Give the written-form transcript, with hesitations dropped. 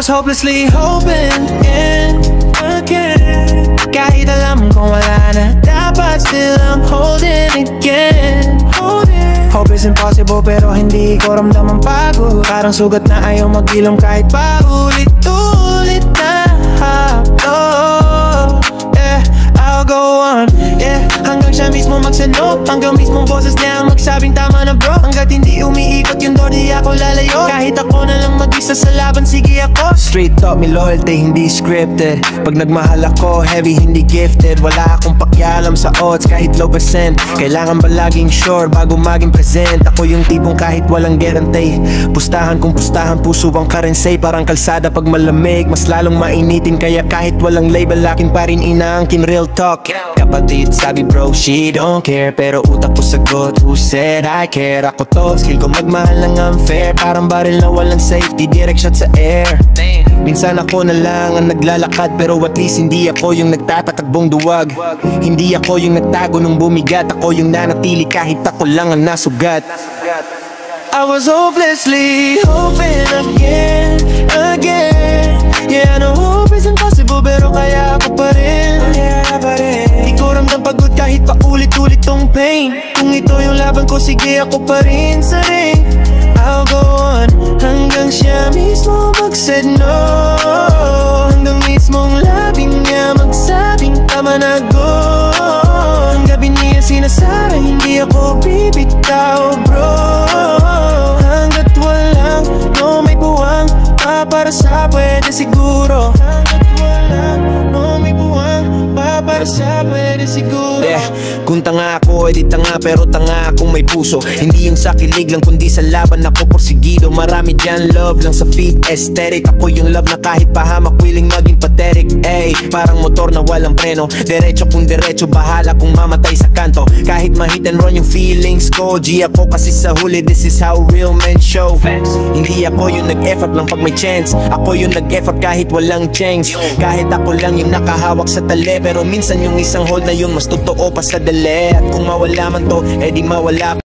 was hopelessly hoping again, again. Kahit alam kong wala na, dapat still I'm holding again, holding. Hope is impossible pero hindi ko ramdam ang pagod. Parang sugat na ayaw mag-ilong kahit paulit-ulit na. Oh, yeah, I'll go on, yeah. Hanggang siya mismo magsanok, hanggang mismong boses niya ang magsabing tama na bro. Hanggat hindi umiikot yung door, di ako lalayo. Kahit ako na lang mag-isa sa laban, sige ako. Street taught me loyalty, hindi scripted. Pag nagmahal ako, heavy, hindi gifted. Wala akong pakialam sa odds, kahit low percent. Kailangan ba laging sure bago maging present? Ako yung tipong kahit walang guarantee. Pustahan kung pustahan, puso ang currency. Parang kalsada pag malamig, mas lalong mainitin. Kaya kahit walang label, akin pa rin inaangkin. Real talk, kapatid sabi bro, she don't care. Pero utak ko sagot, who said I care? Ako to, skill ko magmahal ng unfair. Parang baril na walang safety, direct shot sa air. Minsan ako na lang ang naglalakad, pero at least hindi ako yung nagtatatakbong duwag. Hindi ako yung nagtago nung bumigat. Ako yung nanatili kahit ako lang ang nasugat. I was hopelessly hoping again, again. Yeah, I know hope is impossible, pero kaya ako pa rin. Di ko ramdam pagod kahit pa ulit-ulit tong pain. Kung ito yung laban ko, sige ako pa rin sa ring. I'll go on, hanggang siya mismo mag-said no. Hanggang mismong labing niya magsabing tama na go. Ang gabi niya sinasara, hindi ako bibitaw bro. Hanggat walang no may buwang, para sa pwede siguro. Hanggat walang no may buwang, para sa pwede siguro. Yeah, kung tanga ako, edi tanga, pero tanga akong may puso. Hindi yung sa kilig lang, kundi sa laban ako porsigido. Marami dyan love lang sa feet aesthetic. Ako yung love na kahit pahamak, willing maging pathetic. Ay, parang motor na walang preno. Diretso kung diretso, bahala kung mamatay sa kanto. Kahit ma-hit and run yung feelings ko, G ako kasi sa huli, this is how real men show. Hindi ako yung nag-effort lang pag may chance. Ako yung nag-effort kahit walang chance. Kahit ako lang yung nakahawak sa tali, pero minsan yung isang hold na yun mas totoo pa sa dali. At kung mawala man to, edi mawala.